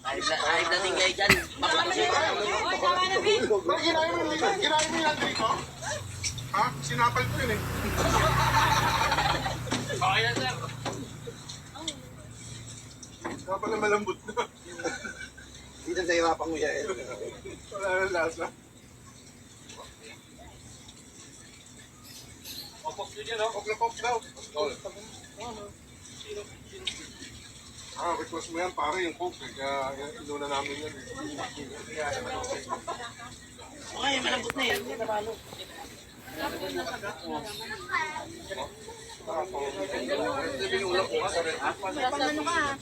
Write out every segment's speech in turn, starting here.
Kahit natin kayo dyan, mapaksin. Bakit ginahin mo yung laundry ko? Ha? Sinapal ko yun eh. Okay na, sir. Kaya pala malambot na. Hindi na nahirapan mo yan. Wala na lasa. Popok nyo dyan, no? Pop na pop daw. Request mo yan pare yung coke. Kaya inuna namin yan eh. Okay, malambot na yan. Binulak ko ka. Ano ka?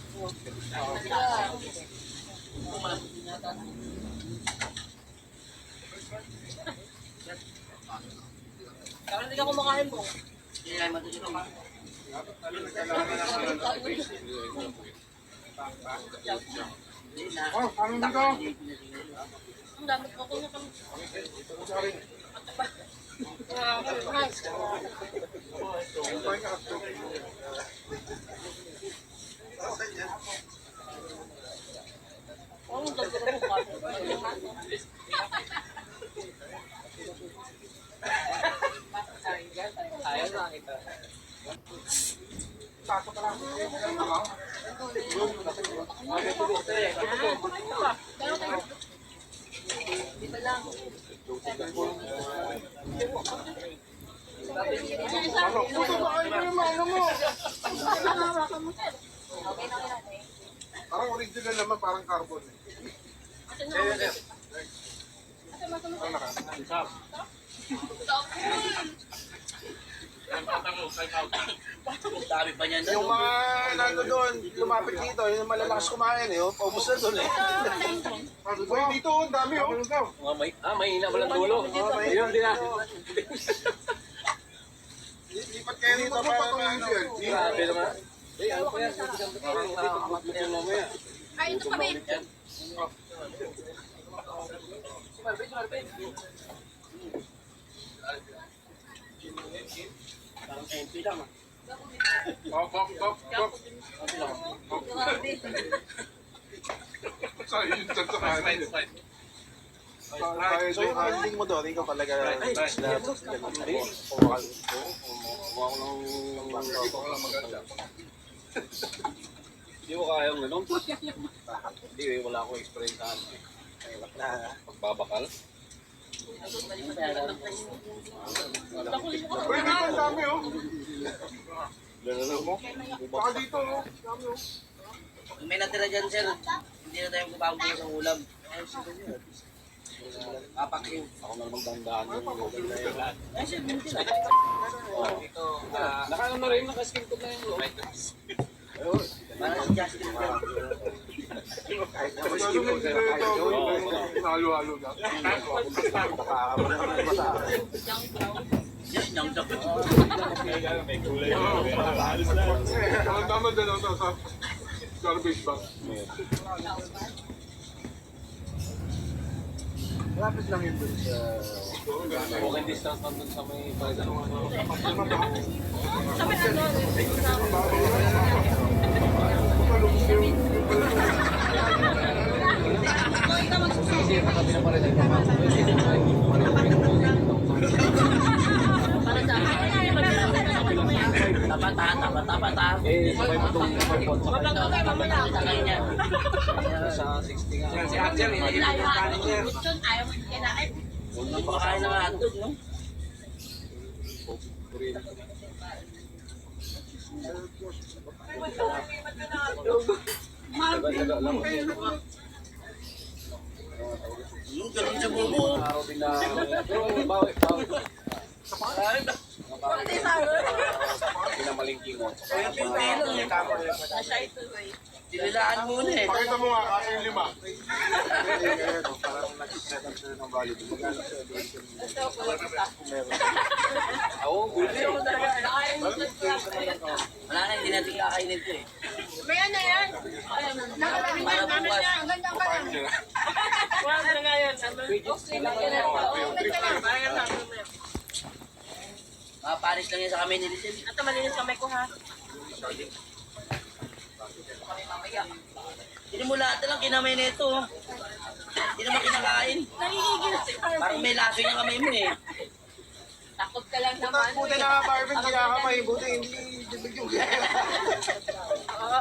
Kaya hindi ka kumakain mo. Hindi na matutulog. Oh, ano dito? Ang dami ko na kami. Ang dami ko ayaw na kita. Puto ba kayo yung ano mo? Parang original naman, parang carbon eh. Ano na ka? Dami pa niyan. Yung mga nando doon, lumapit dito, yung malalakas kumain eh. Paubos na doon eh. Uy, dito, ang dami oh. Mahina ba lang dulo? Ayun din na. Lipat kayo dito para ano yan. Grabe naman. Eh, ano pa yan? Parang nakakamat na yan mamaya. Ay, ito kami. Parang MP lang ah. Bop. Sorry, yung dyan sa kanan. So yung ending mo doon, ikaw talaga Hindi ko kaya yung ganun. Hindi, wala akong experience sa ano. Pagbabakal. Uy, dito ang dami oh. Lalo mo? Baka dito oh. Dami oh. Kung may natira dyan, sir, hindi na tayo kumakuha sa ulam. Papakin. Ako na namang dandaan yung ulam na yun. Ay, sir, binti na. Ito, nakano na rin, nakaskin ko na yung loob. Parang si Justin ko. Halo-halo na. Yan, yung dapat. Tama din ako sa garbage bag. Lapit lang yun doon sa... Walking distance na dun sa may pwede. Sabi na doon. Para sa akin. Tapat ha. Eh, sabay mo itong report sa kanya. Sa 60 nga. Si Axel, hindi na yung manager. Ayaw mo kinain. Huwag nang makain ng hotdog, no? Yung ganun sa bubo. Araw din na... Pero bawi. Pinamalingking mo. Dinilaan muna eh. Pakita mo nga kasi yung 5. Parang nakikita sila ng value. Oo, buti. Wala na, hindi natin kakainin ito eh. May ano yan? Nakalagay Para namin bukas. na. Ang ganda pa yan. Wala na nga yun. Paris lang yan sa kami ni Lizelle. At malinis kamay ko ha. Kami mamaya. Hindi mo lahat na lang kinamay na ito. Hindi naman kinakain. Nangigigil si Parang Marvin. may laso yung kamay mo eh. Takot ka lang naman. Buti na nga, Marvin, kinakamay. Buti hindi dibig yung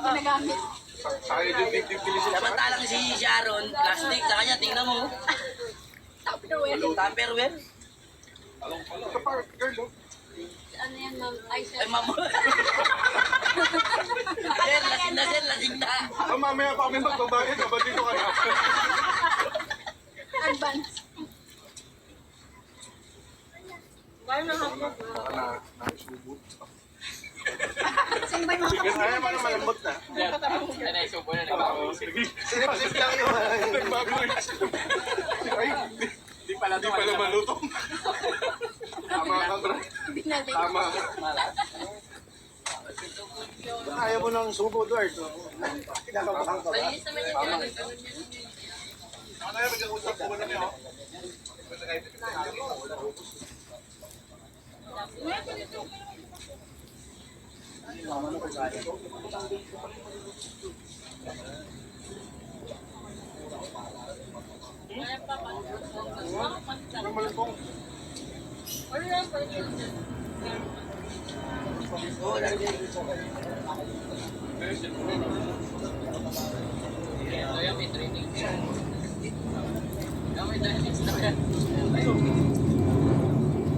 Ginagamit. Tayo din 50-50 Samantalang si Sharon, plastic sa kanya, tingnan mo. Tupperware. Tupperware. Girl, oh. Ano yan, ma'am? Ay, sir. Ay, mamo. Sir, lasing na. Mamaya pa kami magbabayad. Ba't dito ka na? Advance. Gano'n na hapon. Saan ba yung mga kapatid? Kaya paano malambot na? Sinip-sip lang yung Nagbago eh. Ay, di pala maluto. Tama ka, bro. Binalik. Tama. Ayaw mo ng subo, Dward. Kinakabahan ka ba? Malinis naman yung ginagawa niya. Ano yan, mag-usap ko na niyo.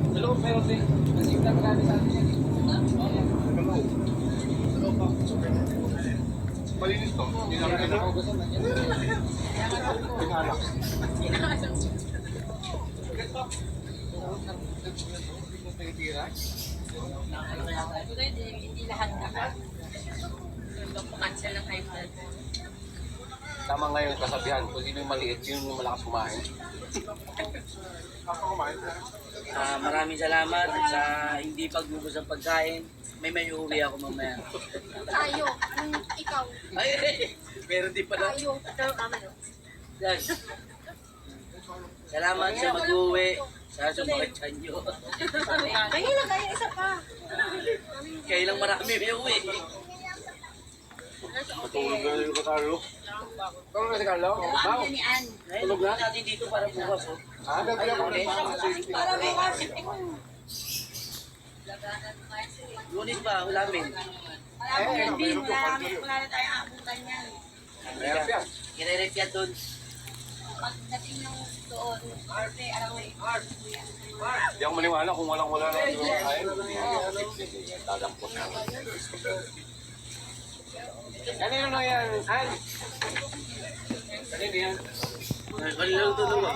Ano lang pa yun? Malinis to. Hindi namin ano. Hindi lahat ka. Cancel ng high blood. Tama nga yung kasabihan, kung sino yung maliit, yun yung malakas kumain. Ako kumain. Maraming salamat sa hindi pagbubos ng pagkain. May uuwi ako mamaya. Tayo. Ikaw. Ay, meron din pala. Tayo. Ikaw, tama no? Guys, salamat sa mag-uwi. Sa sumakit sa inyo. Kaya lang, kaya isa pa. Kailang marami may uwi. Matulog na yung Carlo. Kung na si Carlo? Ano ni Ann? Tulog na natin dito para bukas. Oh. Ah, nagbiya ko na. Para bukas. Lunes pa, ulamin. Wala mo yan, Bin. Wala na tayong abutan yan. Kire-ref yan doon. Pagdating ng doon, Arte, alam mo Hindi ako maniwala kung walang-wala na yung kain. Tadampot na. Kanino na yan? An? Kanino yan? Kanilang tulog.